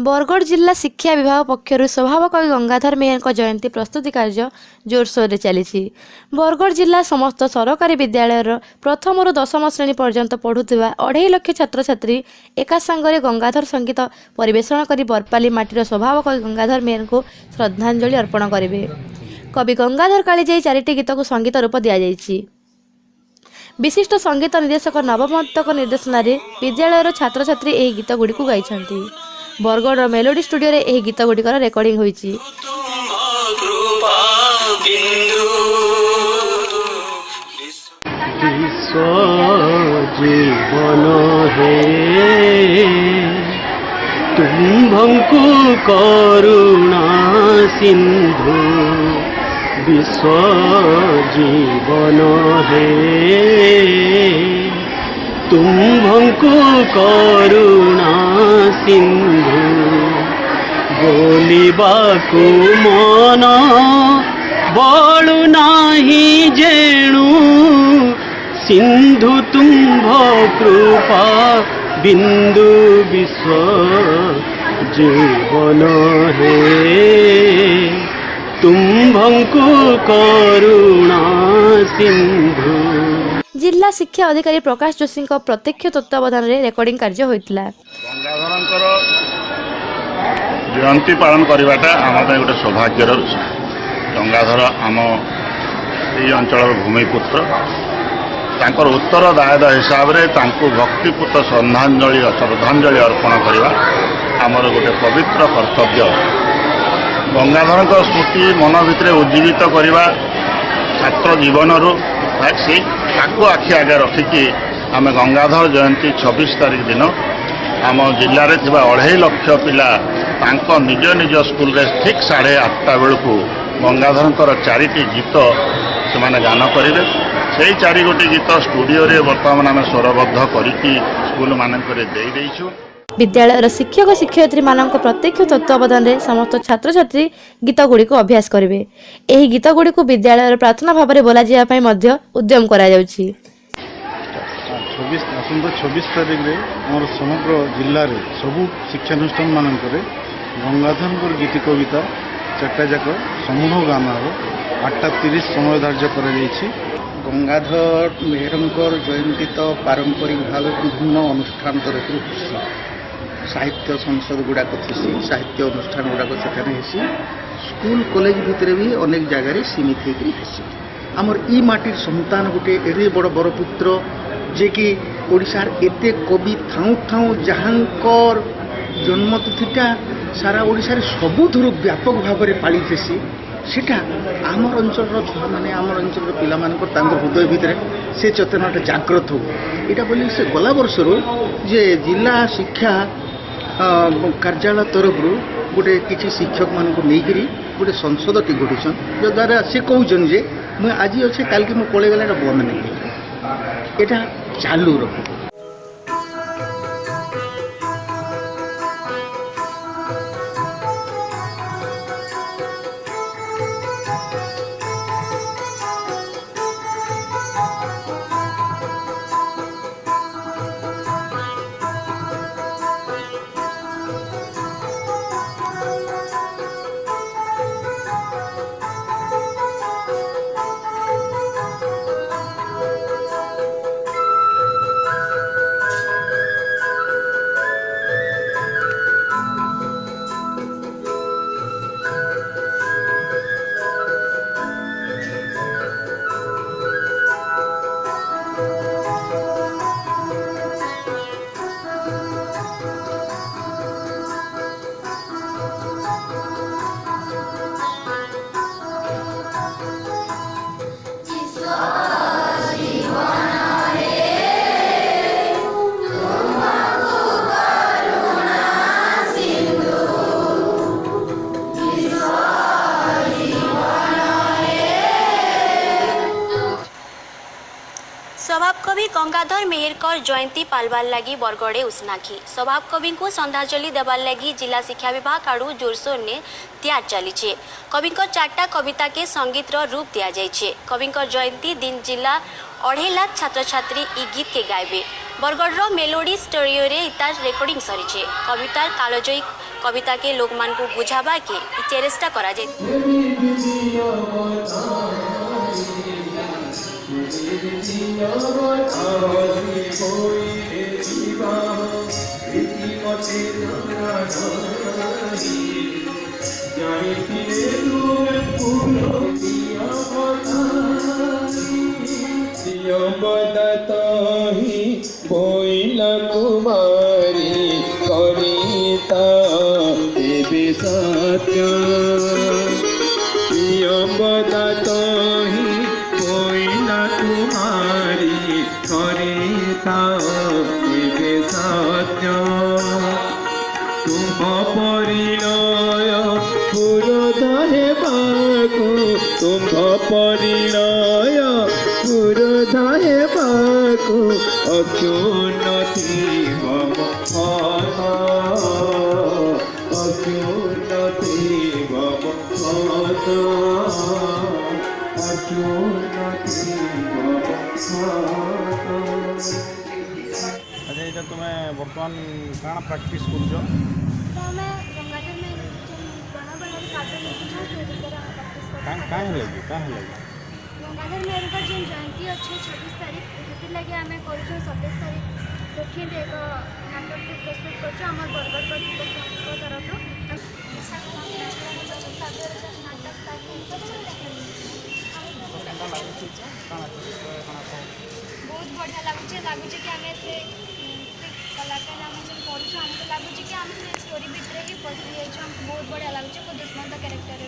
बरगढ़ जिला शिक्षा विभाग पक्षर स्वभाव कवि गंगाधर मेहर जयंती प्रस्तुति कार्य जोरसोर से चली। बरगढ़ जिला समस्त सरकारी विद्यालय प्रथम रु दशम श्रेणी पर्यंत पढ़ुवा 2.5 लाख छात्र छात्री एका सांगरे गंगाधर संगीत परिवेषण कर बरपाली माटीर स्वभाव कवि गंगाधर मेहर को श्रद्धांजलि अर्पण करेंगे। कवि गंगाधर कालीजाई 4टी गीत को संगीत रूप दि जाइए। विशिष्ट संगीत निर्देशक नवमतक निर्देशन विद्यालय छात्र छात्री यह गीत गुड़ी गाई। बरगढ़ मेलोडी स्टूडियो रे यह गीत गुड़िकर रेकर्डिंग होईची। जीवन है तुम्भंकु करुणा सिंधु विश्व जीवन है तुम्भंकु करुणा सिंधु बोलिबाकु मन बळु नाही जेणु सिंधु तुम्भ कृपा बिंदु विश्व जीवन है तुम्भंकु करुणा सिंधु। जिला शिक्षा अधिकारी प्रकाश जोशी प्रत्यक्ष तत्वावधान में रेकर्डिंग कार्य होता। गंगाधर जयंती पालन करवाटा आम गोटे सौभाग्यर विषय। गंगाधर आम ये अंचल भूमिपुत्र तांकर उत्तरदायद हिसाब से भक्तिपूत श्रद्धांजलि अर्पण करवा आमर गोटे पवित्र कर्तव्य। गंगाधर स्मृति मन भितर उज्जीवित करवा छात्र जीवन से आखि आगे रखिकी आम गंगाधर जयंती 26 तारीख दिन आम जिले में 2.5 लाख पिला निज निज स्कूल रे ठीक 8:30 बेलू गंगाधर 4टी गीत से गान करेंगे। से 4 गोटी गीत स्टूडियो रे वर्तमान आम स्वरबद्ध करके स्कूल मानक दे देइछु। विद्यालय शिक्षक शिक्षयित्री मान प्रत्यक्ष तत्वावधान में समस्त छात्र छात्री गीत गुड़ी को अभ्यास करेंगे। यही गीत गुड़ी को विद्यालय प्रार्थना भाव में बोला जाए उद्यम करा जाउछि। 26 तारीख में आम समग्र जिले में सबू शिक्षानुष्ठान मानक गंगाधर गीति कविता 4टा जाक समूह गान हो 8:30 समय धार्य कर। गंगाधर मेहर जयंती तो पारंपरिक भाव विभिन्न अनुष्ठान तरफ साहित्य संसद गुड़ाक थी साहित्य अनुष्ठान गुड़ाक से स्कूल कॉलेज भितर भी अनेक जगह सीमित होती आमर ई माटिर संतान गोटे एरे बड़ बरपुत्र जे कि ओडिशार एते कवि थाऊ थाऊ जहाँकर जन्मतिथिटा सारा ओडिशार सबुठू व्यापक भाव में पाली थी सेटा आमर अंचल छुआ मैंने आमर अंचल पिला हृदय भितर से चेतनाटा जागृत हो यहाँ बोली से गला वर्षर जे जिला शिक्षा कार्यालय तरफ गोटे किसी शिक्षक मान नहीं गोटे संसद टी गठुन जो द्वारा से कहन जे मुझे आज अच्छे काल की मुझे पलैगला बंद नहीं यहाँ चालू रख। स्वभाव कवि गंगाधर मेहर जयंती पालबार लगी बरगढ़े उस्नाखी। स्वभाव कवि को श्रद्धांजलि देवार लगी जिला शिक्षा विभाग आड़ू जोरसोर ने तैयार चली। कवि 4टा कविता के संगीत रूप दि जाए। कवि जयंती दिन जिला 2.5 लाख छात्र छात्री ई गीत के गायबे। बरगढ़ मेलोडी स्टूडियो रे इतार रेकर्डिंग सरीचे कवितार कालजयी कविता के लोक मान को बुझाबा के चेष्टा करा जाय। बोइला कुमारी कविता देवी सत्य बदता ही बोइला कुमारी कविता देवी सत्य तुम परिणय पुरोधा हेबाकु तुम परिणय पुरोधा हेबाकु अक्योन्नति मम माता अक्योन्नति मम माता अक्योन्नति मम माता। अच्छा ये तुम्हें बर्तमान काण प्रैक्टिस कर तो मैं गंगाधर में गाना बना कार्टून काहे लगी गंगाधर मेहर का जो जयंती अच्छे 26 तारीख से लगे आम कर 27 तारीख सेकेंड एक नाटक प्रस्तुत कर बरगढ़ बहुत बढ़िया लगुच कि आम से कलाकार आम जो पढ़ु आमको लगुच कि आम से स्टोरी भितर ही पशि जाइए आमको बहुत बढ़िया लगुच दुष्मंत क्यारेक्टर